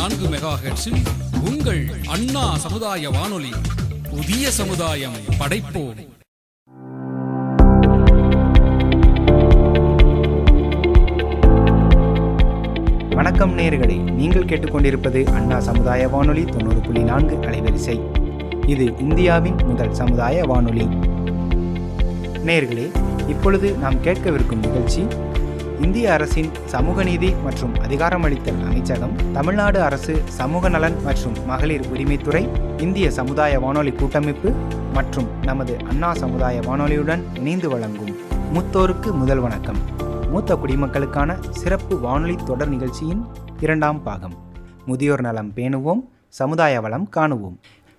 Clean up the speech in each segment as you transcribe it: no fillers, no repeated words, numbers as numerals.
100.4 உங்கள் அண்ணா சமுதாய வானொலி. புதிய சமுதாயம் படைப்போம். வணக்கம் நேயர்களே, நீங்கள் கேட்டுக்கொண்டிருப்பது அண்ணா சமுதாய வானொலி 90.4 அலைவரிசை. இது இந்தியாவின் முதல் சமுதாய வானொலி. நேயர்களே, இப்பொழுது நாம் கேட்கவிருக்கும் நிகழ்ச்சி இந்திய அரசின் சமூக நீதி மற்றும் அதிகாரமளித்தல் அமைச்சகம், தமிழ்நாடு அரசு சமூக நலன் மற்றும் மகளிர் உரிமைத்துறை, இந்திய சமுதாய வானொலி கூட்டமைப்பு மற்றும் நமது அண்ணா சமுதாய வானொலியுடன் இணைந்து வழங்கும் மூத்தோருக்கு முதல் வணக்கம், மூத்த குடிமக்களுக்கான சிறப்பு வானொலி தொடர் நிகழ்ச்சியின் 2ஆம் பாகம். முதியோர் நலம் பேணுவோம், சமுதாய வளம் காணுவோம்.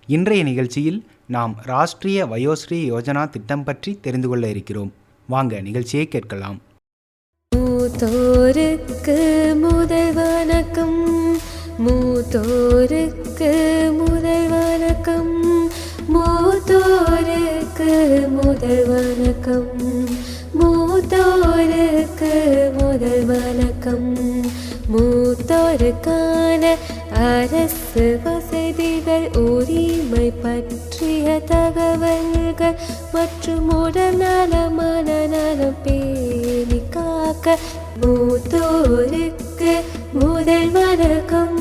இன்றைய நிகழ்ச்சியில் நாம் ராஷ்டிரிய வயோஸ்ரீ யோஜனா திட்டம் பற்றி தெரிந்து கொள்ள இருக்கிறோம். வாங்க நிகழ்ச்சியை கேட்கலாம். மூத்தோருக்கு முதல் வணக்கம், மூத்தோருக்கு முதல் வணக்கம், மூத்தோருக்கு முதல் வணக்கம், மூத்தோருக்கு முதல் வணக்கம். மூத்தோருக்கான அரசு வசதிகள், உரிமை பற்றிய தகவல்கள் மற்றும் உடல் நலம் மனநலம் பேணி காக்க மூத்தோருக்கு முதல் வணக்கம்.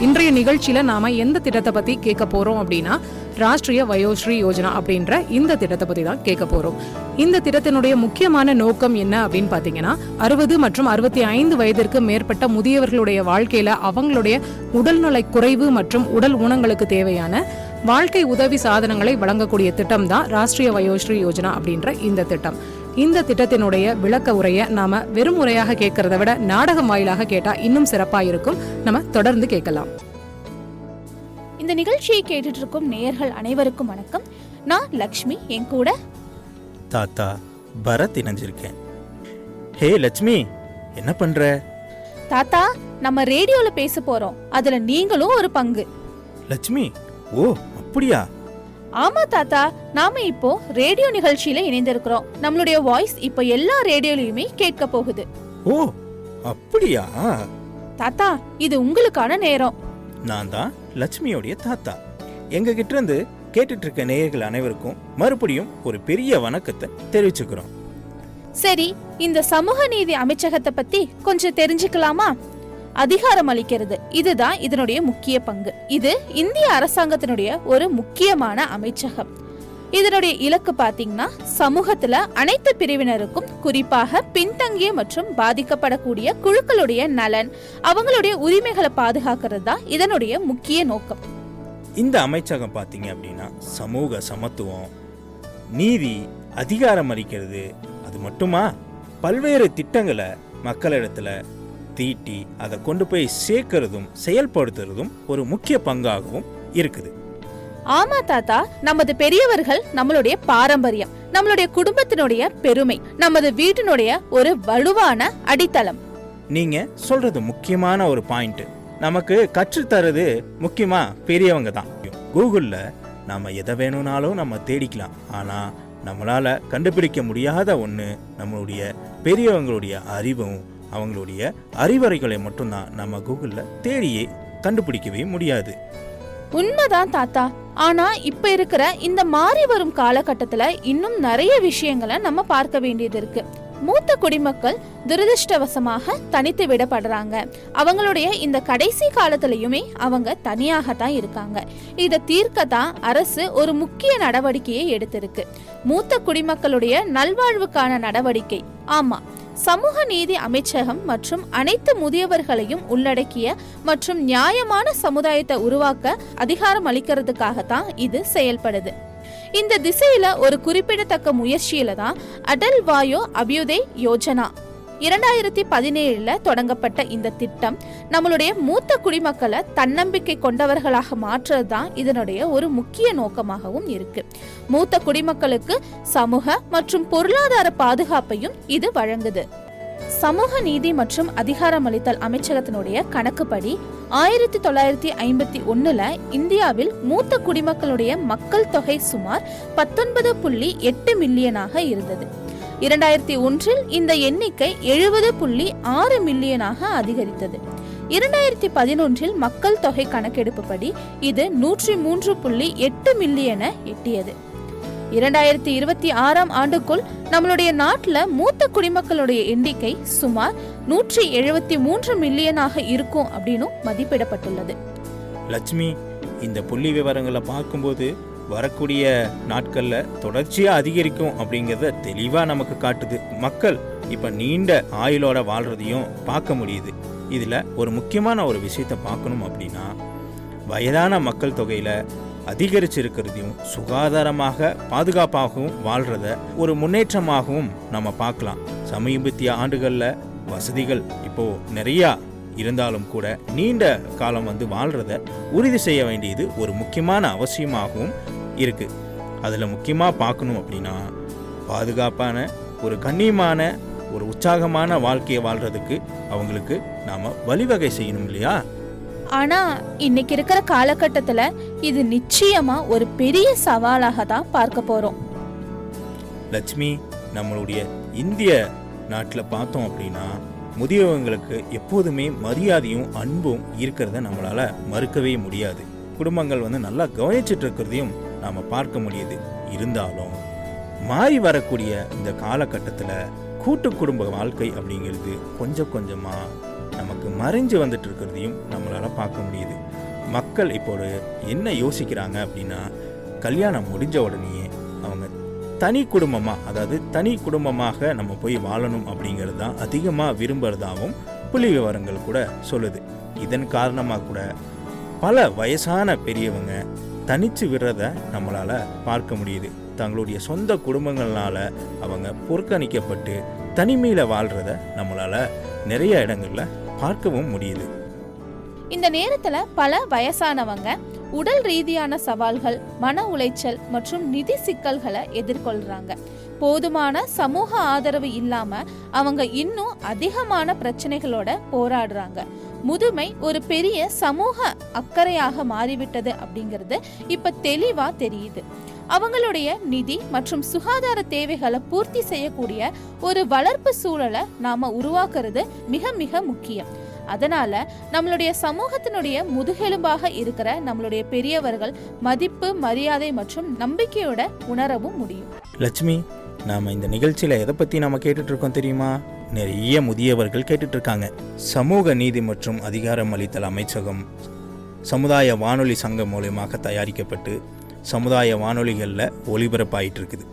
இன்றைய நிகழ்ச்சியில நாம எந்த திட்டத்தை பத்தி கேட்க போறோம் அப்படின்னா, ராஷ்டிரிய வயோஸ்ரீ யோஜனா அப்படின்ற இந்த திட்டத்தை பத்தி தான் கேட்க போறோம். இந்த திட்டத்தினுடைய முக்கியமான நோக்கம் என்ன அப்படின்னு பாத்தீங்கன்னா, 60 மற்றும் 65 வயதிற்கு மேற்பட்ட முதியவர்களுடைய வாழ்க்கையில அவங்களுடைய உடல்நல குறைவு மற்றும் உடல் ஊனங்களுக்கு தேவையான வாழ்க்கை உதவி சாதனங்களை வழங்கக்கூடிய திட்டம் தான் ராஷ்டிரிய வயோஸ்ரீ யோஜனா அப்படின்ற இந்த திட்டம். இந்த திட்டத்தினுடைய விளக்க உரையை நாம வெறும் உரையாக கேட்கறத விட நாடகம் வாயிலாக கேட்டா இன்னும் சிறப்பா இருக்கும். நம்ம தொடர்ந்து கேட்கலாம். இந்த நிகழ்ச்சியை கேட்டுட்டு இருக்கும் நேயர்கள் அனைவருக்கும் வணக்கம். நான் லக்ஷ்மி, என் கூட தாத்தா பரத் இணைஞ்சிருக்கேன். ஹே லட்சுமி, என்ன பண்ற? தாத்தா, நம்ம ரேடியோல பேச போறோம், அதுல நீங்களும் ஒரு பங்கு. லட்சுமி, ஓ அப்படியா? ஆமா தாத்தா, நாம இப்போ ரேடியோ நிகழ்ச்சியில இணைந்திருக்கிறோம். நம்மளுடைய வாய்ஸ் இப்போ எல்லா ரேடியோலயுமே கேட்க போகுது. ஓ அப்படியா? தாத்தா, இது உங்களுக்கான நேரம். நான் தான் லட்சுமியோடைய தாத்தா. எங்க கிட்ட இருந்து கேட்டுட்டு இருக்க நேயர்கள் அனைவருக்கும் மறுபடியும் ஒரு பெரிய வணக்கத்தை தெரிவிச்சுக்கிறோம். சரி, இந்த சமூக நீதி அமைச்சகத்தை பத்தி கொஞ்சம் தெரிஞ்சுக்கலாமா? அதிகாரம் அளிக்கிறது, இதுதான் இதனுடைய முக்கிய பங்கு. இது இந்திய அரசாங்கத்தினுடைய ஒரு முக்கியமான அமைச்சகம். இதனுடைய இலக்கு பாத்தீங்கன்னா, சமூகத்துல அனைத்து பிரிவினருக்கும், குறிப்பாக பின்தங்கிய மற்றும் பாதிக்கப்படக்கூடிய குழுக்களுடைய நலன், அவங்களுடைய உரிமைகளை பாதுகாக்கிறது தான் இதனுடைய முக்கிய நோக்கம். இந்த அமைச்சகம் பாத்தீங்க அப்படின்னா, சமூக சமத்துவம், நீதி, அதிகாரம் அளிக்கிறது, அது மட்டுமா பல்வேறு திட்டங்களை மக்களிடத்துல தீட்டி அதை கொண்டு போய் சேர்க்கறதும் செயல்படுத்துறதும் ஒரு முக்கிய பங்காகவும் இருக்குது. ஆமா தாத்தா, நமது பெரியவர்கள் நம்மளுடைய பாரம்பரியம், நம்மளுடைய குடும்பத்தினுடைய பெருமை, நமது வீட்டினுடைய ஒரு வலுவான அடித்தளம். நீங்க சொல்றது முக்கியமான ஒரு பாயிண்ட். நமக்கு கற்றுத்தரது முக்கியமா பெரியவங்க தான். கூகுள்ல நாம எதை வேணும்னாலும் நம்ம தேடிக்கலாம். ஆனா நம்மளால கண்டுபிடிக்க முடியாத ஒண்ணு நம்மளுடைய பெரியவங்களுடைய அறிவும் அவங்களுடைய அறிவுரைகளை மட்டும்தான் நம்ம கூகுள்ல தேடியே கண்டுபிடிக்கவே முடியாது. உண்மைதான் தாத்தா. ஆனா இப்ப இருக்கிற இந்த மாறி வரும் காலகட்டத்துல இன்னும் நிறைய விஷயங்களை நம்ம பார்க்க வேண்டியது இருக்கு. மூத்த குடிமக்கள் துரதிருஷ்டவசமாக தனித்து விடப்படுறாங்க. அவங்களுடைய இந்த கடைசி காலத்திலயுமே அவங்க தனியாகத்தான் இருக்காங்க. இதை தீர்க்கத்தான் அரசு ஒரு முக்கிய நடவடிக்கையை எடுத்திருக்கு. மூத்த குடிமக்களுடைய நல்வாழ்வுக்கான நடவடிக்கை. ஆமா, சமூக நீதி அமைச்சகம் மற்றும் அனைத்து முதியவர்களையும் உள்ளடக்கிய மற்றும் நியாயமான சமுதாயத்தை உருவாக்க அதிகாரம் அளிக்கிறதுக்காகத்தான் இது செயல்படுது. இந்த திசையில ஒரு குறிப்பிடத்தக்க முயற்சியில தான் அடல் வாயோ அபியுதய் யோஜனா 2017 தொடங்கப்பட்ட இந்த திட்டம் நம்மளுடைய மூத்த குடிமக்களை தன்னம்பிக்கை கொண்டவர்களாக மாற்றுறதுதான் இதனுடைய ஒரு முக்கிய நோக்கமாகவும் இருக்கு. மூத்த குடிமக்களுக்கு சமூக மற்றும் பொருளாதார பாதுகாப்பையும் இது வழங்குது. சமூக நீதி மற்றும் அதிகாரமளித்தல் அமைச்சகத்தினுடைய கணக்குப்படி 1951 இந்தியாவில் மூத்த குடிமக்களுடைய மக்கள் தொகை சுமார் 19.8 மில்லியனாக இருந்தது. 2001 இந்த எண்ணிக்கை 70.6 மில்லியனாக அதிகரித்தது. 2011 மக்கள் தொகை கணக்கெடுப்புப்படி இது 103.8 மில்லியனை எட்டியது. 2026 ஆண்டுக்குள் நம்மளுடைய நாட்டில் மூத்த குடிமக்களுடைய எண்ணிக்கை சுமார் 173 மில்லியனாக இருக்கும் அப்படின்னு மதிப்பிடப்பட்டுள்ளது. லட்சுமி, இந்த புள்ளி விவரங்களை பார்க்கும்போது வரக்கூடிய நாட்களில் தொடர்ச்சியாக அதிகரிக்கும் அப்படிங்கிறத தெளிவாக நமக்கு காட்டுது. மக்கள் இப்போ நீண்ட ஆயுளோட வாழ்றதையும் பார்க்க முடியுது. இதில் ஒரு முக்கியமான ஒரு விஷயத்தை பார்க்கணும் அப்படின்னா, வயதான மக்கள் தொகையில் அதிகரிச்சிருக்கிறதையும் சுகாதாரமாக பாதுகாப்பாகவும் வாழ்கிறத ஒரு முன்னேற்றமாகவும் நம்ம பார்க்கலாம். சமீபத்திய ஆண்டுகளில் வசதிகள் இப்போது நிறையா இருந்தாலும் கூட நீண்ட காலம் வாழ்கிறத உறுதி செய்ய வேண்டியது ஒரு முக்கியமான அவசியமாகவும் இருக்குது. அதில் முக்கியமாக பார்க்கணும் அப்படின்னா, பாதுகாப்பான ஒரு கண்ணியமான ஒரு உற்சாகமான வாழ்க்கையை வாழ்கிறதுக்கு அவங்களுக்கு நாம் வழிவகை செய்யணும் இல்லையா? ஆனா இன்னைக்கு இருக்கிற காலகட்டத்துல இது நிச்சயமா ஒரு பெரிய சவாலாக தான் பார்க்க போறோம். லட்சுமி, நம்மளுடைய இந்திய நாட்டில் பார்த்தோம் அப்படின்னா முதியவங்களுக்கு எப்போதுமே மரியாதையும் அன்பும் இருக்கிறத நம்மளால மறுக்கவே முடியாது. குடும்பங்கள் நல்லா கவனிச்சுட்டு இருக்கிறதையும் நாம பார்க்க முடியுது. இருந்தாலும் மாறி வரக்கூடிய இந்த காலகட்டத்தில் கூட்டு குடும்ப வாழ்க்கை அப்படிங்கிறது கொஞ்சம் கொஞ்சமா நமக்கு மறைஞ்சு வந்துட்டு இருக்கிறதையும் நம்மளால பார்க்க முடியுது. மக்கள் இப்போது என்ன யோசிக்கிறாங்க அப்படின்னா, கல்யாணம் முடிஞ்ச உடனே அவங்க தனி குடும்பமாக, அதாவது தனி குடும்பமாக நம்ம போய் வாழணும் அப்படிங்கிறது தான் அதிகமாக விரும்புகிறதாகவும் புள்ளி விவரங்கள் கூட சொல்லுது. இதன் காரணமாக கூட பல வயசான பெரியவங்க தனிச்சு விடுறத நம்மளால் பார்க்க முடியுது. தங்களுடைய சொந்த குடும்பங்களால் அவங்க புறக்கணிக்கப்பட்டு தனிமையில் வாழ்கிறத நம்மளால் நிறைய இடங்களில் பார்க்கவும் முடியுது. இந்த நேரத்துல பல வயசானவங்க உடல் ரீதியான சவால்கள், மன உளைச்சல் மற்றும் நிதி சிக்கல்களை எதிர்கொள்றாங்க. போதுமான சமூக ஆதரவு இல்லாம அவங்க இன்னும் அதிகமான பிரச்சனைகளோட போராடுறாங்க. முதுமை ஒரு பெரிய சமூக அக்கறையாக மாறிவிட்டது அப்படிங்கிறது இப்ப தெளிவா தெரியுது. அவங்களுடைய நிதி மற்றும் சுகாதார தேவைகளை பூர்த்தி செய்யக்கூடிய ஒரு வளர்ப்பு சூழலை நாம உருவாக்குறது மிக மிக முக்கியம். அதனால நம்மளுடைய சமூகத்தினுடைய முதுகெலும்பாக இருக்கிற நம்மளுடைய பெரியவர்கள் மதிப்பு, மரியாதை மற்றும் நம்பிக்கையோட உணரவும் முடியும். லட்சுமி, நாம இந்த நிகழ்ச்சியில எதை பத்தி நாம கேட்டுட்டு இருக்கோம் தெரியுமா? நிறைய முதியவர்கள் கேட்டுட்டு இருக்காங்க. சமூக நீதி மற்றும் அதிகாரம் அளித்தல் அமைச்சகம் சமுதாய வானொலி சங்கம் மூலமாக தயாரிக்கப்பட்டு சமுதாய வானொலிகளில் ஒளிபரப்பாயிட்டு இருக்குது.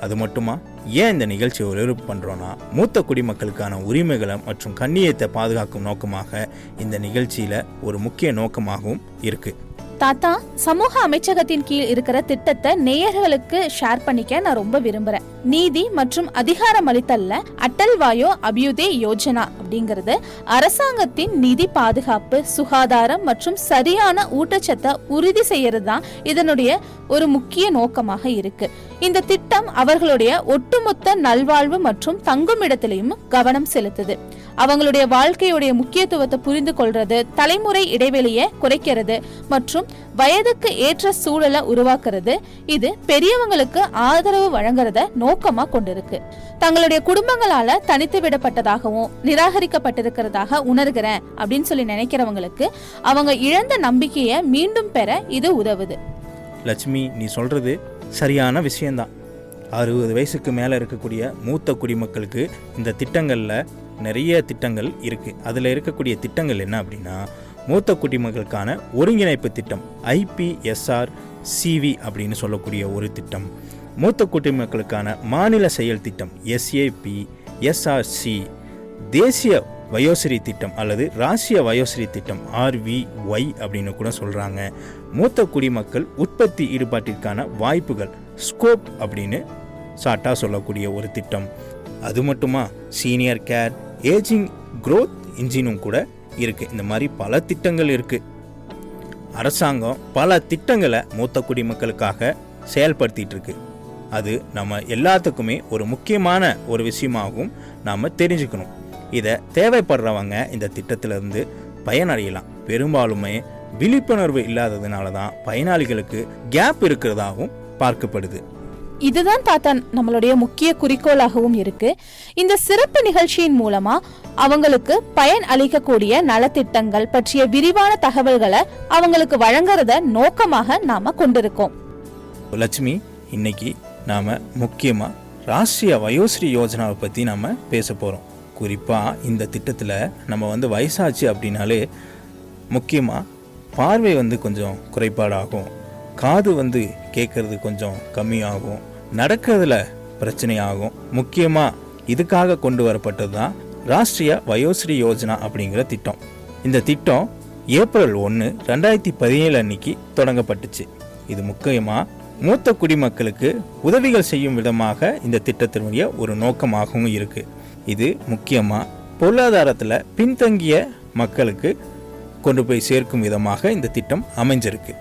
அது மட்டுமா, ஏன் இந்த நிகழ்ச்சியை ஒளிபரப்பு பண்ணுறோன்னா, மூத்த குடிமக்களுக்கான உரிமைகளை மற்றும் கண்ணியத்தை பாதுகாக்கும் நோக்கமாக இந்த நிகழ்ச்சியில் ஒரு முக்கிய நோக்கமாகவும் இருக்குது. தாத்தா, சமூக அமைச்சகத்தின் கீழ் இருக்கிற திட்டத்தை நேயர்களுக்கு ஷேர் பண்ணிக்க நான் ரொம்ப விரும்புறேன். நீதி மற்றும் அதிகாரம் அளித்தல்ல அட்டல் வாயோ அபியுதே யோஜனா அப்படிங்கிறது அரசாங்கத்தின் நிதி பாதுகாப்பு, சுகாதாரம் மற்றும் சரியான ஊட்டச்சத்தை உறுதி செய்யறது தான் இதனுடைய ஒரு முக்கிய நோக்கமாக இருக்கு. இந்த திட்டம் அவர்களுடைய ஒட்டுமொத்த நல்வாழ்வு மற்றும் தங்குமிடத்திலையும் கவனம் செலுத்துது. அவங்களுடைய வாழ்க்கையுடைய முக்கியத்துவத்தை புரிந்து கொள்றது, தலைமுறை இடைவெளியை குறைக்கிறது மற்றும் வயதுக்கு ஏற்ற சூழலை உருவாக்குறது. இது பெரியவங்களுக்கு ஆதரவு வழங்குறத நோக்கமா கொண்டிருக்கு. தங்களுடைய குடும்பங்களால தனித்து விடப்பட்டதாகவும் நிராகரிக்கப்பட்டிருக்கிறதாக உணர்கிறேன் அப்படின்னு சொல்லி நினைக்கிறவங்களுக்கு அவங்க இழந்த நம்பிக்கையை மீண்டும் பெற இது உதவுது. லட்சுமி, நீ சொல்றது சரியான விஷயம்தான். 60 வயசுக்கு மேலே இருக்கக்கூடிய மூத்த குடிமக்களுக்கு இந்த திட்டங்களில் நிறைய திட்டங்கள் இருக்குது. அதில் இருக்கக்கூடிய திட்டங்கள் என்ன அப்படின்னா, மூத்த குடிமக்களுக்கான ஒருங்கிணைப்பு திட்டம் IPSRCV அப்படின்னு சொல்லக்கூடிய ஒரு திட்டம், மூத்த குடிமக்களுக்கான மாநில செயல் திட்டம் SAPSRC, தேசிய வயோஸ்ரீ திட்டம் அல்லது ராசிய வயோஸ்ரீ திட்டம் RVY அப்படின்னு கூட சொல்கிறாங்க. மூத்த குடிமக்கள் உற்பத்தி ஈடுபாட்டிற்கான வாய்ப்புகள் ஸ்கோப் அப்படின்னு ஷார்ட்டாக சொல்லக்கூடிய ஒரு திட்டம். அது மட்டுமா, சீனியர் கேர், ஏஜிங் க்ரோத் இன்ஜினும் கூட இருக்குது. இந்த மாதிரி பல திட்டங்கள் இருக்குது. அரசாங்கம் பல திட்டங்களை மூத்த குடிமக்களுக்காக செயல்படுத்திட்டு இருக்கு. அது நம்ம எல்லாத்துக்குமே ஒரு முக்கியமான ஒரு விஷயமாகவும் நாம் தெரிஞ்சுக்கணும். இதை தேவைப்படுறவங்க இந்த திட்டத்திலிருந்து பயனடையலாம். பெரும்பாலுமே விழிப்புணர்வு இல்லாததுனால தான் பயனாளிகளுக்கு கேப் இருக்கிறதாகவும் பார்க்கப்படுது. இதுதான் தாத்தா நம்மளுடைய முக்கிய குறிக்கோளாகவும் இருக்கு. இந்த சிறப்பு நிகழ்ச்சியின் மூலமா அவங்களுக்கு பயன் அளிக்கக்கூடிய நலத்திட்டங்கள் பற்றிய விரிவான தகவல்களை அவங்களுக்கு வழங்குறத நோக்கமாக நாம கொண்டிருக்கோம். லட்சுமி, இன்னைக்கு நாம முக்கியமா ராஷ்டிரிய வயோஸ்ரீ யோஜனாவை பத்தி நாம பேச போறோம். குறிப்பா இந்த திட்டத்துல நம்ம வயசாச்சு அப்படின்னாலே முக்கியமா பார்வை கொஞ்சம் குறைபாடாகும், காது கேட்கறது கொஞ்சம் கம்மியாகும், நடக்கிறதுல பிரச்சனையாகும். முக்கியமா இதுக்காக கொண்டு வரப்பட்டது தான் ராஷ்டிரிய வயோஸ்ரீ யோஜனா அப்படிங்கிற திட்டம். இந்த திட்டம் ஏப்ரல் 1, 2017 அன்னைக்கு தொடங்கப்பட்டுச்சு. இது முக்கியமா மூத்த குடிமக்களுக்கு உதவிகள் செய்யும் விதமாக இந்த திட்டத்தினுடைய ஒரு நோக்கமாகவும் இருக்கு. இது முக்கியமா பொருளாதாரத்துல பின்தங்கிய மக்களுக்கு கொண்டு போய் சேர்க்கும் விதமாக இந்த திட்டம் அமைஞ்சிருக்கு.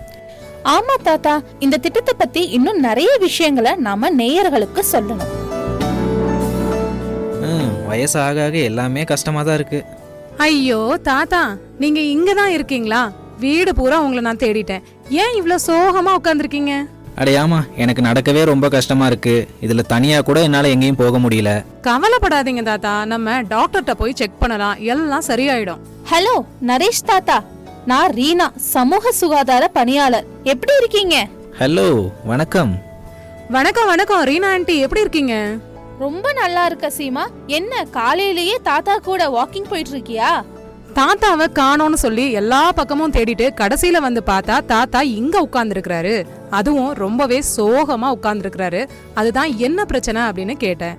ஆமா தாத்தா, இந்த திட்டத்தை பத்தி இன்னும் நிறைய விஷயங்களை நாம நேயர்களுக்கு சொல்லணும். வயசாக ஆக எல்லாமே கஷ்டமா தான் இருக்கு. ஐயோ தாத்தா, நீங்க இங்க தான் இருக்கீங்களா? வீடு பூரா உங்களை நான் தேடிட்டேன். ஏன் இவ்ளோ சோகமா உட்கார்ந்துருக்கீங்க? அடையாமா, எனக்கு நடக்கவே ரொம்ப கஷ்டமா இருக்கு. இதுல தனியா கூட என்னால எங்கேயும் போக முடியல. கவலைப்படாதீங்க தாத்தா, நம்ம டாக்டர்கிட்ட போய் செக் பண்ணலாம், எல்லாம் சரியாயிடும். ஹலோ நரேஷ் தாத்தா, நான் ரீனா, சமூக சுகாதார பணியாளர். எப்படி இருக்கீங்க? ஹலோ, வணக்கம். வணக்கம் வணக்கம் ரீனா ஆண்டி, எப்படி இருக்கீங்க? ரொம்ப நல்லா இருக்க சீமா. என்ன காலையிலேயே தாத்தா கூட வாக்கிங் போயிட்டு இருக்கியா? தாத்தாவை காணோன்னு சொல்லி எல்லா பக்கமும் தேடிட்டு கடைசியில பார்த்தா தாத்தா இங்க உட்கார்ந்துருக்கிறாரு. அதுவும் ரொம்பவே சோகமா உட்கார்ந்துருக்கிறாரு. அதுதான் என்ன பிரச்சனை அப்படின்னு கேட்டேன்.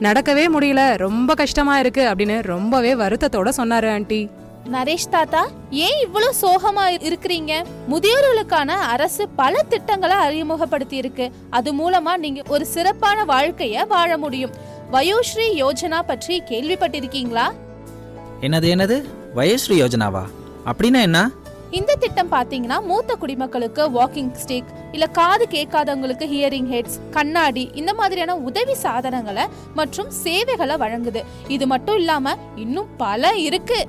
நடக்கவே முடியல, ரொம்ப கஷ்டமா இருக்கு அப்படின்னு ரொம்பவே வருத்தத்தோட சொன்னாரு ஆண்டி. நரேஷ் தாத்தா, ஏன் இவ்வளவு சோகமா இருக்கிறீங்க? முதியோர்களுக்கான அரசு பல திட்டங்களை அறிமுகப்படுத்தி இருக்கு. அது மூலமா நீங்க ஒரு சிறப்பான வாழ்க்கைய வாழ முடியும். வயோஸ்ரீ யோஜனா பற்றி கேள்விப்பட்டிருக்கீங்களா? என்னது வயோஸ்ரீ யோஜனாவா? அப்படின்னா என்ன? இந்த திட்டம் பாத்தீங்கன்னா மூத்த குடிமக்களுக்கு வாக்கிங் ஸ்டிக், இல்ல காது கேட்காதவங்களுக்கு ஹியரிங் ஹெட்ஸ், கண்ணாடி, இந்த மாதிரியான உதவி சாதனங்களை மற்றும் சேவைகளை வழங்குது. இது மட்டும் இல்லாம இன்னும் பல இருக்கு.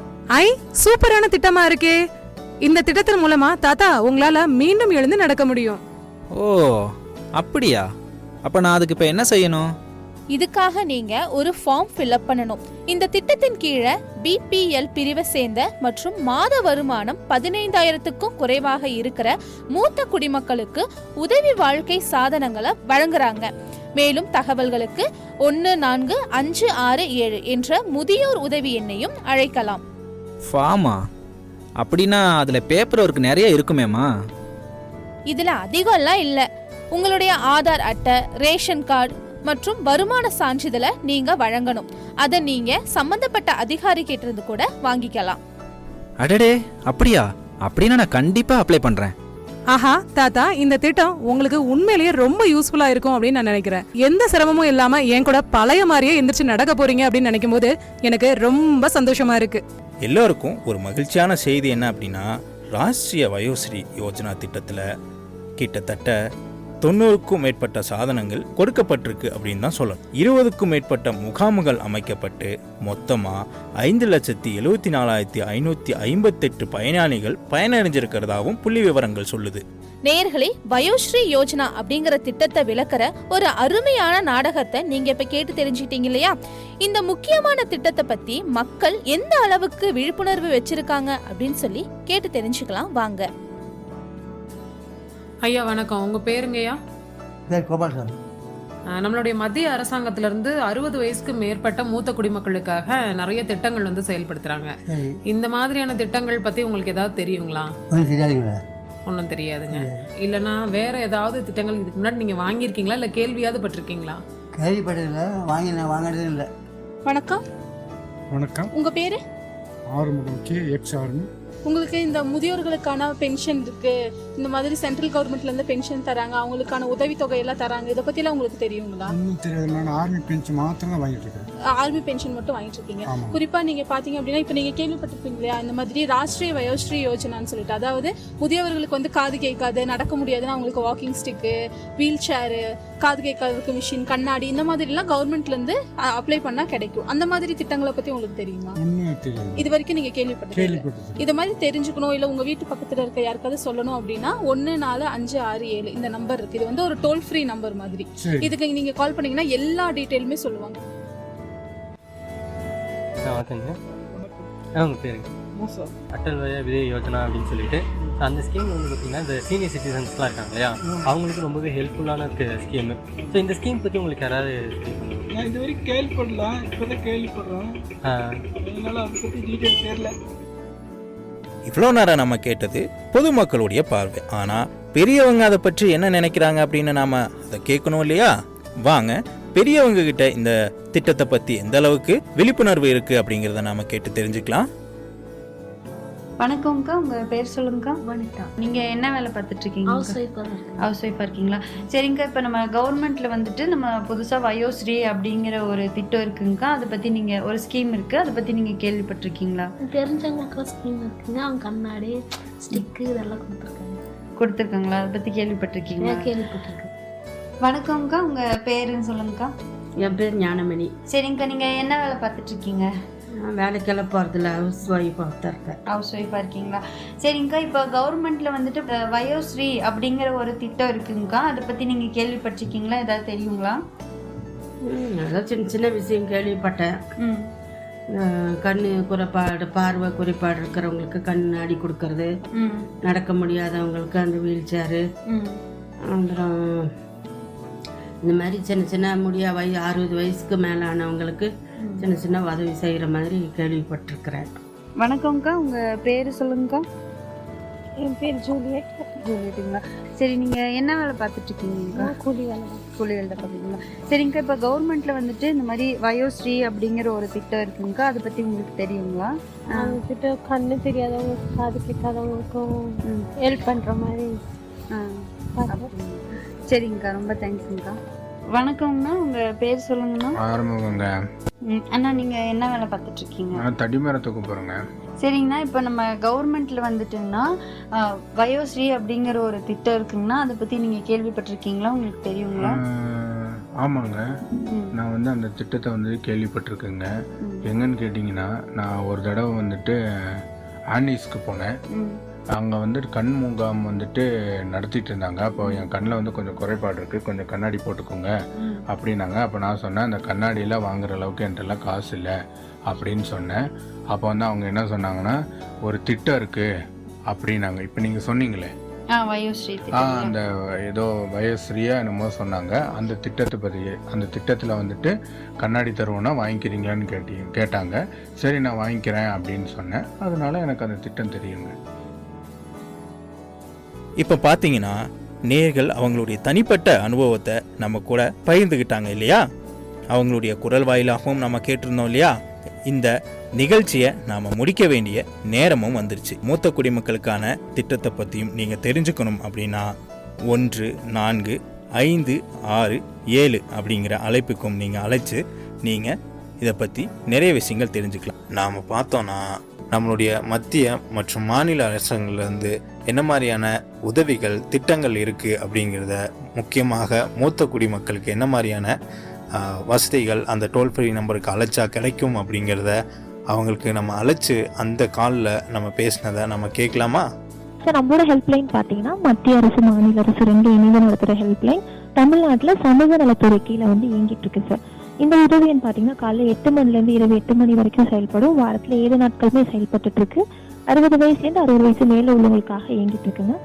ஐ, சூப்பரான திட்டமா இருக்கே. இந்த திட்டத்தின் மூலமா தாத்தா உங்களால மீண்டும் எழுந்து நடக்க முடியும். ஓ அப்படியா? அப்ப நான் அதுக்கு இப்ப என்ன செய்யணும்? இதுக்காக நீங்க ஒரு ஃபார்ம் ஃபில்அப் பண்ணணும். இந்த திட்டத்தின் கீழே பிபிஎல் பிரிவை சேர்ந்த மற்றும் மாத வருமானம் 15,000க்கும் குறைவாக இருக்கிற மூத்த குடிமக்களுக்கு உதவி வாழ்க்கை சாதனங்களை வழங்குறாங்க. மேலும் தகவல்களுக்கு 145667 என்ற முதியோர் உதவி எண்ணையும் அழைக்கலாம். ஃபார்மா? அப்படின்னா அதுல பேப்பர் ஒர்க் நிறைய இருக்குமேமா? இதுல அதிகம்லாம் இல்ல. உங்களுடைய ஆதார் அட்டை, ரேஷன் கார்டு மற்றும் வருமான சான்றிதழை நீங்க வழங்கணும். அதை நீங்க சம்பந்தப்பட்ட அதிகாரி கிட்ட கூட வாங்கிக்கலாம். அடடே, அப்படியா? அப்படின்னா நான் கண்டிப்பா அப்ளை பண்றேன். ஆஹா தாத்தா, இந்த திட்டம் உங்களுக்கு உண்மையிலேயே ரொம்ப யூஸ்ஃபுல்லா இருக்கும் அப்படின்னு நான் நினைக்கிறேன். எந்த சிரமமும் இல்லாம என் கூட பழைய மாதிரியே எந்திரிச்சு நடக்க போறீங்க அப்படின்னு நினைக்கும் போது எனக்கு ரொம்ப சந்தோஷமா இருக்கு. எல்லோருக்கும் ஒரு மகிழ்ச்சியான செய்தி என்ன அப்படின்னா, ராஷ்டிரிய வயோஸ்ரீ யோஜனா திட்டத்துல கிட்டத்தட்ட 90க்கும் மேற்பட்ட சாதனங்கள் கொடுக்கப்பட்டிருக்கு அப்படின்னு தான் சொல்லணும். 20க்கும் மேற்பட்ட முகாம்கள் அமைக்கப்பட்டு மொத்தமா 5,74,558 பயனாளிகள் பயனடைஞ்சிருக்கிறதாகவும் புள்ளி விவரங்கள் சொல்லுது. நேயர்களே, வயோஸ்ரீ யோஜனா அப்படிங்கிற திட்டத்தை விளக்குற ஒரு அருமையான நாடகத்தை நீங்க இப்ப கேட்டு தெரிஞ்சுக்கிட்டீங்க இல்லையா? இந்த முக்கியமான திட்டத்தை பத்தி மக்கள் எந்த அளவுக்கு விழிப்புணர்வு வச்சிருக்காங்க அப்படின்னு சொல்லி கேட்டு தெரிஞ்சுக்கலாம் வாங்க. ஐயா வணக்கம், உங்க பேருங்கய்யா? கோபால்சாமி. நம்மளுடைய மத்திய அரசாங்கத்திலிருந்து 60 வயசுக்கு மேற்பட்ட மூத்த குடிமக்களுக்காக நிறைய திட்டங்கள் செயல்படுத்துறாங்க. இந்த மாதிரியான திட்டங்கள் பத்தி உங்களுக்கு ஏதாவது தெரியுங்களா? ஒன்றும் தெரியாதுங்க. இல்லைன்னா வேற ஏதாவது திட்டங்கள் இதுக்கு முன்னாடி நீங்க வாங்கியிருக்கீங்களா, இல்லை கேள்வியாவது பட்டிருக்கீங்களா? கேள்விப்பட்டதில்லை, வாங்கினது இல்லை. வணக்கம். வணக்கம். உங்க பேரு? ஆறுமுகம் கே. X army. உங்களுக்கு இந்த முதியோர்களுக்கான பென்ஷன் இருக்கு, இந்த மாதிரி சென்ட்ரல் கவர்மெண்ட்ல இருந்து பென்ஷன் தராங்க, அவங்களுக்கான உதவித்தொகை எல்லாம் தராங்க. இதை பத்தி எல்லாம் உங்களுக்கு தெரியுங்களா? ஒன்றும் தெரியாது. நான் ஆர்மி பென்ஷன் மாத்திரம் தான் வாங்கிட்டு இருக்கேன். ஆர்மி பென்ஷன் மட்டும் வாங்கிட்டு இருக்கீங்க. குறிப்பாக நீங்கள் பார்த்தீங்க அப்படின்னா இப்போ நீங்கள் கேள்விப்பட்டிருப்பீங்க இல்லையா, இந்த மாதிரி ராஷ்ட்ரிய வயோஸ்ரீ யோஜனான்னு சொல்லிட்டு, அதாவது முதியவர்களுக்கு வந்து காது கேட்காது, நடக்க முடியாதுன்னா அவங்களுக்கு வாக்கிங் ஸ்டிக்கு, வீல் சேரு, காது கேட்காததுக்கு மிஷின், கண்ணாடி, இந்த மாதிரிலாம் கவர்மெண்ட்லேருந்து அப்ளை பண்ணால் கிடைக்கும். அந்த மாதிரி திட்டங்களை பற்றி உங்களுக்கு தெரியுமா? இது வரைக்கும் நீங்கள் கேள்விப்பட்டீங்க? இதை மாதிரி தெரிஞ்சுக்கணும், இல்லை உங்கள் வீட்டு பக்கத்தில் இருக்க யாருக்காவது சொல்லணும் அப்படின்னா 145667 இந்த நம்பர் இருக்குது. இது வந்து ஒரு டோல் ஃப்ரீ நம்பர் மாதிரி. இதுக்கு நீங்கள் கால் பண்ணீங்கன்னா எல்லா டீட்டெயிலுமே சொல்லுவாங்க. அவங்க பேருங்க அட்டல் வய விதை யோஜனா அப்படின்னு சொல்லிட்டு அந்த ஸ்கீம் வந்து பார்த்தீங்கன்னா இந்த சீனியர் சிட்டிசன்ஸ்லாம் இருக்காங்க இல்லையா, அவங்களுக்கு ரொம்பவே ஹெல்ப்ஃபுல்லான ஸ்கீமு. ஸோ இந்த ஸ்கீம் பற்றி உங்களுக்கு யாராவது நான் இது வரைக்கும் கேள்விப்படலாம், இப்போ தான் கேள்விப்படுறோம், அதனால அதை பற்றி டீட்டெயில் தெரியல. இவ்வளோ நேரம் நம்ம கேட்டது பொதுமக்களுடைய பார்வை. ஆனால் பெரியவங்க அதை பற்றி என்ன நினைக்கிறாங்க அப்படின்னு நாம் அதை கேட்கணும் இல்லையா? வாங்க பெரியவங்க கிட்ட இந்த திட்டத்தை பற்றி எந்த அளவுக்கு விழிப்புணர்வு இருக்குது அப்படிங்கிறத நாம் கேட்டு தெரிஞ்சுக்கலாம். வணக்கம்க்கா, உங்கள் பேர் சொல்லுங்கக்கா. வனிதா. நீங்கள் என்ன வேலை பார்த்துட்ருக்கீங்க? ஹவுஸ் ஒய்ஃபாக இருக்கீங்களா? சரிங்கக்கா, இப்போ நம்ம கவர்மெண்ட்டில் வந்துட்டு நம்ம புதுசாக வயோஸ்ரீ அப்படிங்கிற ஒரு திட்டம் இருக்குங்கக்கா. அதை பற்றி நீங்கள் ஒரு ஸ்கீம் இருக்குது, அதை பற்றி நீங்கள் கேள்விப்பட்டிருக்கீங்களா? தெரிஞ்சவங்களுக்குலாம் ஸ்கீம் இருக்குங்க. அவங்க கண்ணாடி ஸ்டிக்கு இதெல்லாம் கொடுத்துருக்காங்களா? அதை பற்றி கேள்விப்பட்டிருக்கீங்களா? கேள்விப்பட்டிருக்கேன். வணக்கம்க்கா, உங்கள் பேருன்னு சொல்லுங்கக்கா. என் பேர் ஞானமணி. சரிங்கக்கா, நீங்கள் என்ன வேலை பார்த்துட்ருக்கீங்க? வேலைக்கெல்லாம் போகிறதில்ல, ஹவுஸ் ஒய்ஃபாக தான் இருக்கேன். ஹவுஸ் ஒய்ஃபாக இருக்கீங்களா? சரிங்கக்கா, இப்போ கவர்மெண்ட்டில் வந்துட்டு வயோஸ்ரீ அப்படிங்கிற ஒரு திட்டம் இருக்குங்கக்கா. அதை பற்றி நீங்கள் கேள்விப்பட்டிருக்கீங்களா? ஏதாவது தெரியுங்களா? அதான் சின்ன சின்ன விஷயம் கேள்விப்பட்டேன். கண் குறைபாடு, பார்வை குறைபாடு இருக்கிறவங்களுக்கு கண்ணாடி கொடுக்கறது, நடக்க முடியாதவங்களுக்கு அந்த வீல் சேரு, அப்புறம் இந்த மாதிரி சின்ன சின்ன 60 வயசுக்கு மேலானவங்களுக்கு சின்ன சின்ன உதவி செய்கிற மாதிரி கேள்விப்பட்டிருக்கிறேன். வணக்கம்க்கா, உங்கள் பேர் சொல்லுங்கக்கா. என் பேர் ஜூலியட். ஜூலியட்டுங்களா? சரி, நீங்கள் என்ன வேலை பார்த்துட்ருக்கீங்கக்கா? கூலி வேலை. கூலி வேலை பார்க்குறீங்களா? சரிங்கக்கா, இப்போ கவர்மெண்ட்டில் வந்துட்டு இந்த மாதிரி வயோஸ்ரீ அப்படிங்கிற ஒரு திட்டம் இருக்குங்கக்கா. அதை பற்றி உங்களுக்கு தெரியுங்களா? அவங்கக்கிட்ட கண்ணு தெரியாதவங்களுக்கு, காது கேட்காதவங்களுக்கும் ஹெல்ப் பண்ணுற மாதிரி. சரிங்கக்கா, ரொம்ப தேங்க்ஸுங்கக்கா. வணக்கம்ண்ணா, உங்கள் பேர் சொல்லுங்கண்ணா. ஆரம்பங்க. அண்ணா, நீங்கள் என்ன வேலை பார்த்துட்ருக்கீங்க? நான் தடிமரத்துக்கு போகிறேங்க. சரிங்கண்ணா, இப்போ நம்ம கவர்மெண்ட்டில் வந்துட்டுங்கன்னா வயோஸ்ரீ அப்படிங்கிற ஒரு திட்டம் இருக்குங்கண்ணா. அதை பற்றி நீங்கள் கேள்விப்பட்டிருக்கீங்களா? உங்களுக்கு தெரியுங்களா? ஆமாங்க, நான் வந்து அந்த திட்டத்தை வந்து கேள்விப்பட்டிருக்கேங்க. எங்கன்னு கேட்டிங்கன்னா, நான் ஒரு தடவை வந்துட்டு ஆனிஸ்க்கு போனேன். அங்கே வந்துட்டு கண் முகாம் வந்துட்டு நடத்திட்டு இருந்தாங்க. அப்போ என் கண்ணில் வந்து கொஞ்சம் குறைபாடு இருக்குது, கொஞ்சம் கண்ணாடி போட்டுக்கோங்க அப்படின்னாங்க. அப்போ நான் சொன்னேன், அந்த கண்ணாடியெல்லாம் வாங்குற அளவுக்கு என்கிட்டலாம் காசு இல்லை அப்படின்னு சொன்னேன். அப்போ வந்து அவங்க என்ன சொன்னாங்கன்னா, ஒரு திட்டம் இருக்குது அப்படின்னாங்க. இப்போ நீங்கள் சொன்னீங்களே வயோஸ்ரீ, அந்த ஏதோ வயோஸ்ரீயா என்னமோ சொன்னாங்க. அந்த திட்டத்தை பற்றி, அந்த திட்டத்தில் வந்துட்டு கண்ணாடி தருவோன்னா வாங்கிக்கிறீங்களான்னு கேட்டாங்க. சரி, நான் வாங்கிக்கிறேன் அப்படின்னு சொன்னேன். அதனால எனக்கு அந்த திட்டம் தெரியுங்க. இப்போ பார்த்தீங்கன்னா நேயர்கள் அவங்களுடைய தனிப்பட்ட அனுபவத்தை நம்ம கூட பகிர்ந்துக்கிட்டாங்க இல்லையா? அவங்களுடைய குரல் வாயிலாகவும் நம்ம கேட்டிருந்தோம் இல்லையா? இந்த நிகழ்ச்சியை நாம் முடிக்க வேண்டிய நேரமும் வந்துருச்சு. மூத்த குடிமக்களுக்கான திட்டத்தை பற்றியும் நீங்கள் தெரிஞ்சுக்கணும் அப்படின்னா 145667 அப்படிங்கிற அழைப்புக்கும் நீங்கள் அழைச்சி நீங்கள் இதை பற்றி நிறைய விஷயங்கள் தெரிஞ்சுக்கலாம். நாம் பார்த்தோன்னா நம்மளுடைய மத்திய மற்றும் மாநில அரசுங்கள்லேருந்து என்ன மாதிரியான உதவிகள் திட்டங்கள் இருக்குது அப்படிங்கிறத, முக்கியமாக மூத்த குடிமக்களுக்கு என்ன மாதிரியான வசதிகள் அந்த டோல் ஃப்ரீ நம்பருக்கு அழைச்சா கிடைக்கும் அப்படிங்கிறத அவங்களுக்கு நம்ம அழைச்சி அந்த காலில் நம்ம பேசினதை நம்ம கேட்கலாமா? சார், நம்மளோட ஹெல்ப்லைன் பார்த்தீங்கன்னா மத்திய அரசு மாநில அரசு 2 இணைந்து நடத்துகிற ஹெல்ப்லைன் தமிழ்நாட்டில் சமூக நலத்துறை கீழே வந்து இயங்கிட்டு இருக்கு சார். இந்த உதவின்னு பார்த்தீங்கன்னா காலையில் 8 மணிலேருந்து இரவு 8 மணி வரைக்கும் செயல்படும். வாரத்தில் 7 நாட்களுமே செயல்பட்டு இருக்கு. 60 வயசுலேருந்து 60 வயசு மேலே உள்ளவங்களுக்காக இயங்கிட்டு இருக்குங்க.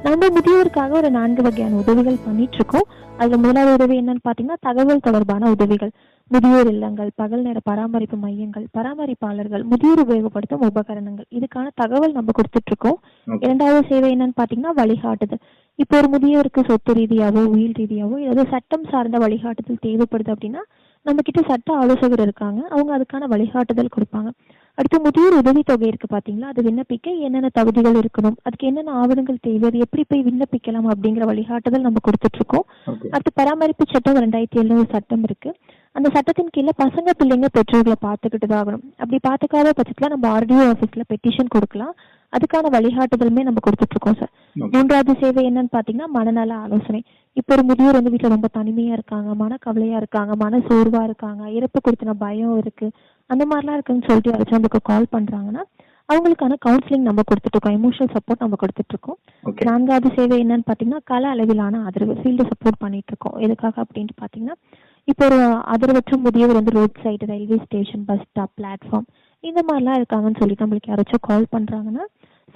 நம்ம முதியோருக்காக ஒரு 4 வகையான உதவிகள் பண்ணிட்டு இருக்கோம். அதுல முதலாவது உதவி என்னன்னு பார்த்தீங்கன்னா தகவல் தொடர்பான உதவிகள். முதியோர் இல்லங்கள், பகல் நேர பராமரிப்பு மையங்கள், பராமரிப்பாளர்கள், முதியோர் உபயோகப்படுத்தும் உபகரணங்கள், இதுக்கான தகவல் நம்ம கொடுத்துட்டு இருக்கோம். இரண்டாவது சேவை என்னன்னு பார்த்தீங்கன்னா வழிகாட்டுதல். இப்போ ஒரு முதியோருக்கு சொத்து ரீதியாவோ உயிர் ரீதியாவோ ஏதாவது சட்டம் சார்ந்த வழிகாட்டுதல் தேவைப்படுது அப்படின்னா நம்ம கிட்ட சட்ட ஆலோசகர் இருக்காங்க, அவங்க அதுக்கான வழிகாட்டுதல் கொடுப்பாங்க. அடுத்து முதியோர் உதவி தொகை இருக்கு பாத்தீங்களா, அது விண்ணப்பிக்க என்னென்ன தகுதிகள் இருக்கணும், அதுக்கு என்னென்ன ஆவணங்கள் தேவை, அது எப்படி போய் விண்ணப்பிக்கலாம் அப்படிங்கிற வழிகாட்டுதல் நம்ம கொடுத்துட்டு இருக்கோம். அடுத்து பராமரிப்பு சட்டம் 2007 சட்டம் இருக்கு, அந்த சட்டத்தின் கீழே பசங்க பிள்ளைங்க பெற்றோர்களை பார்த்துக்கிட்டு தான் ஆகணும். அப்படி பார்த்துக்காத பட்சத்தில் நம்ம ஆர்டிஓ ஆஃபீஸில் பெட்டிஷன் கொடுக்கலாம். அதுக்கான வழிகாட்டுதலுமே நம்ம கொடுத்துட்ருக்கோம் சார். 3வது சேவை என்னன்னு பார்த்தீங்கன்னா மனநல ஆலோசனை. இப்போ ஒரு முதியோர் வந்து வீட்டில் ரொம்ப தனிமையாக இருக்காங்க, மனக்கவலையாக இருக்காங்க, மன சோர்வாக இருக்காங்க, இறப்பு கொடுத்தின பயம் இருக்குது, அந்த மாதிரிலாம் இருக்குன்னு சொல்லிட்டு யாராச்சும் நம்மளுக்கு கால் பண்ணுறாங்கன்னா அவங்களுக்கான கவுன்சிலிங் நம்ம கொடுத்துட்ருக்கோம், எமோஷனல் சப்போர்ட் நம்ம கொடுத்துட்ருக்கோம். 4வது சேவை என்னன்னு பார்த்தீங்கன்னா கள அளவிலான ஆதரவு, ஃபீல்டு சப்போர்ட் பண்ணிகிட்ருக்கோம். எதுக்காக அப்படின்ட்டு பார்த்தீங்கன்னா இப்போ ஒரு ஆதரவற்ற முதியவர் வந்து road side, railway station, bus stop, platform இந்த மாதிரிலாம் இருக்காங்கன்னு சொல்லிட்டு நம்மளுக்கு யாராச்சும் கால் பண்ணுறாங்கன்னா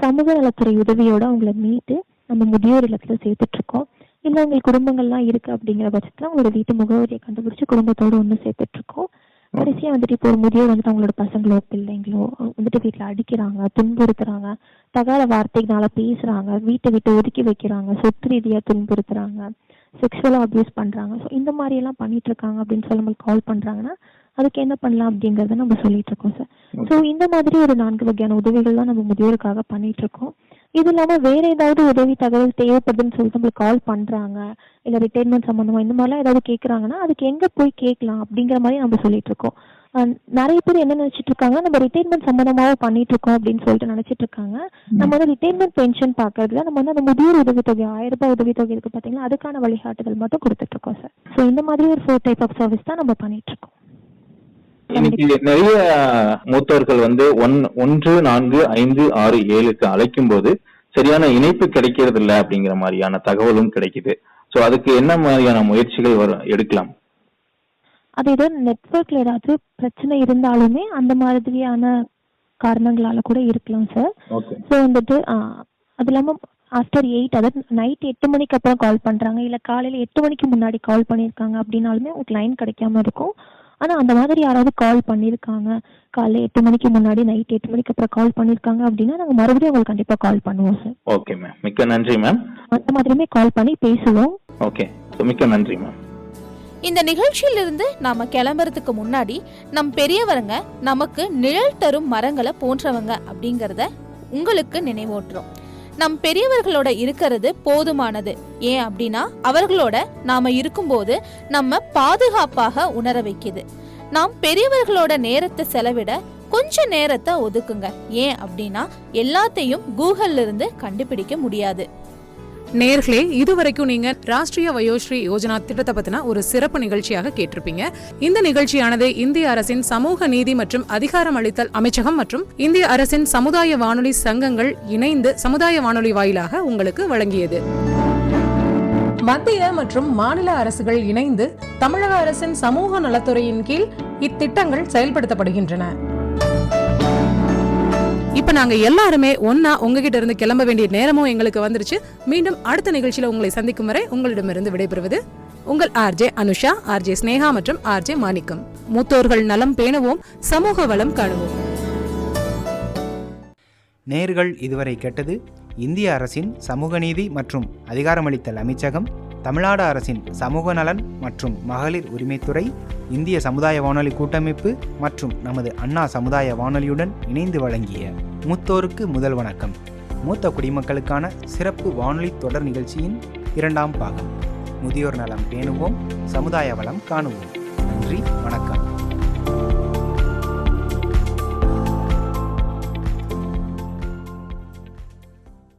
சமூக நலத்துறை உதவியோட அவங்கள மீட்டு நம்ம முதியோர் இல்லத்தில் சேர்த்துட்ருக்கோம். இல்லை உங்களுக்கு குடும்பங்கள்லாம் இருக்குது அப்படிங்கிற பட்சத்தில் அவங்களோட வீட்டு முகவரியை கண்டுபிடிச்சி குடும்பத்தோடு ஒன்று சேர்த்துட்ருக்கோம். கடைசியாக வந்துட்டு இப்போ ஒரு முதியோர் வந்துட்டு அவங்களோட பசங்களோ பிள்ளைங்களோ வந்துட்டு வீட்டில் அடிக்கிறாங்க, துன்புறுத்துறாங்க, தகாத வார்த்தைகளால பேசுகிறாங்க, வீட்டை விட்டு ஒதுக்கி வைக்கிறாங்க, சொத்து ரீதியாக துன்புறுத்துறாங்க, செக்ஷுவலாக அப்யூஸ் பண்ணுறாங்க. ஸோ இந்த மாதிரியெல்லாம் பண்ணிட்டு இருக்காங்க அப்படின்னு சொல்லி நம்மளுக்கு கால் பண்ணுறாங்கன்னா அதுக்கு என்ன பண்ணலாம் அப்படிங்கிறத நம்ம சொல்லிட்டு இருக்கோம் சார். ஸோ இந்த மாதிரி ஒரு 4 வகையான உதவிகள்லாம் நம்ம முதியோருக்காக பண்ணிட்டு இருக்கோம். இது இல்லாமல் வேற ஏதாவது உதவி தகவல் தேவைப்படுதுன்னு சொல்லிட்டு நம்மளுக்கு கால் பண்ணுறாங்க, இல்லை ரிட்டைர்மெண்ட் சம்மந்தமாக இந்த மாதிரிலாம் ஏதாவது கேட்குறாங்கன்னா அதுக்கு எங்கே போய் கேட்கலாம் அப்படிங்கிற மாதிரி நம்ம சொல்லிட்டு இருக்கோம். நிறைய பேர் என்ன நினைச்சிட்டு இருக்காங்க, நம்ம ரிட்டைர்மெண்ட் சம்மந்தமாக பண்ணிட்டு இருக்கோம் அப்படின்னு சொல்லிட்டு நினைச்சிட்டு இருக்காங்க. நம்ம வந்து ரிட்டைர்மெண்ட் பென்ஷன் பார்க்கறதுல நம்ம வந்து அந்த முதியோர் உதவித்தொகை 1000 ரூபாய் உதவித்தொகை இருக்கு பார்த்தீங்கன்னா அதுக்கான வழிகாட்டுதல் மட்டும் கொடுத்துட்டு இருக்கோம் சார். ஸோ இந்த மாதிரி ஒரு 4 டைப் ஆஃப் சர்வீஸ் தான் நம்ம பண்ணிட்டு இருக்கோம். இன்னைக்கு நிறைய மூத்தோர்கள் வந்து 1, 4, 5, 6, 7க்கு அழைக்கும் போது சரியான இணைப்பு கிடைக்கிறது இல்லை அப்படிங்கிற மாதிரியான தகவலும் கிடைக்குது. ஸோ அதுக்கு என்ன மாதிரியான முயற்சிகள் எடுக்கலாம்? அது ஏதோ நெட்வொர்க்ல ஏதாவது பிரச்சனை இருந்தாலுமே அந்த மாதிரியான காரணங்களால கூட இருக்கலாம் சார். ஸோ வந்துட்டு அது இல்லாமல் ஆஃப்டர் 8 அதாவது நைட் 8 மணிக்கு அப்புறம் கால் பண்ணுறாங்க, இல்லை காலையில் 8 மணிக்கு முன்னாடி கால் பண்ணியிருக்காங்க அப்படின்னாலுமே உங்களுக்கு லைன் கிடைக்காம இருக்கும். ஆனால் அந்த மாதிரி யாராவது கால் பண்ணியிருக்காங்க காலையில் 8 மணிக்கு முன்னாடி நைட் 8 மணிக்கு அப்புறம் கால் பண்ணியிருக்காங்க அப்படின்னா நாங்கள் மறுபடியும் உங்களுக்கு கண்டிப்பாக கால் பண்ணுவோம் சார். ஓகே மேம், மிக்க நன்றி மேம். அந்த மாதிரியுமே கால் பண்ணி பேசுவோம். ஓகே, மிக்க நன்றி மேம். இந்த நிகழ்ச்சியிலிருந்து நாம கிளம்புறதுக்கு முன்னாடி நம் பெரியவங்க நமக்கு நிழல் தரும் மரங்களை போன்றவங்க அப்படிங்கறத உங்களுக்கு நினைவூட்டுறோம். நம் பெரியவர்களோட இருக்கிறது போதுமானது. ஏன் அப்படின்னா அவர்களோட நாம இருக்கும்போது நம்ம பாதுகாப்பாக உணர வைக்குது. நாம் பெரியவர்களோட நேரத்தை செலவிட கொஞ்ச நேரத்தை ஒதுக்குங்க. ஏன் அப்படின்னா எல்லாத்தையும் கூகுள்ல இருந்து கண்டுபிடிக்க முடியாது. நேர்களே, இதுவரைக்கும் நீங்க ராஷ்டிரிய வயோஸ்ரீ யோஜனா திட்டத்தை பத்தின ஒரு சிறப்பு நிகழ்ச்சியாக கேட்டிருப்பீங்க. இந்த நிகழ்ச்சியானது இந்திய அரசின் சமூக நீதி மற்றும் அதிகாரமளித்தல் அமைச்சகம் மற்றும் இந்திய அரசின் சமுதாய வானொலி சங்கங்கள் இணைந்து சமுதாய வானொலி வாயிலாக உங்களுக்கு வழங்கியது. மத்திய மற்றும் மாநில அரசுகள் இணைந்து தமிழக அரசின் சமூக நலத்துறையின் கீழ் இத்திட்டங்கள் செயல்படுத்தப்படுகின்றன. இப்ப நாங்க எல்லாருமே ஒன்னா உங்ககிட்ட இருந்து கிளம்ப வேண்டிய நேரமும் எங்களுக்கு வந்துருச்சு. மீண்டும் அடுத்த நிகழ்ச்சியில உங்களை சந்திக்கும் வரை உங்களிடமிருந்து விடைபெறுவது உங்கள் ஆர்ஜே அனுஷா, ஆர்ஜே ஸ்னேகா மற்றும் ஆர்ஜே மாணிக்கம். மூத்தோர்கள் நலம் பேணுவோம், சமூக வளம் காணுவோம். நேர்கள் இதுவரை கேட்டது இந்திய அரசின் சமூக நீதி மற்றும் அதிகாரமளித்தல் அமைச்சகம், தமிழ்நாடு அரசின் சமூக நலன் மற்றும் மகளிர் உரிமைத்துறை, இந்திய சமுதாய வானொலி கூட்டமைப்பு மற்றும் நமது அண்ணா சமுதாய வானொலியுடன் இணைந்து வழங்கிய மூத்தோருக்கு முதல் வணக்கம், மூத்த குடிமக்களுக்கான சிறப்பு வானொலி தொடர் நிகழ்ச்சியின் 2ஆம் பாகம். முதியோர் நலம் பேணுவோம், சமுதாய வளம் காணுவோம். நன்றி, வணக்கம்.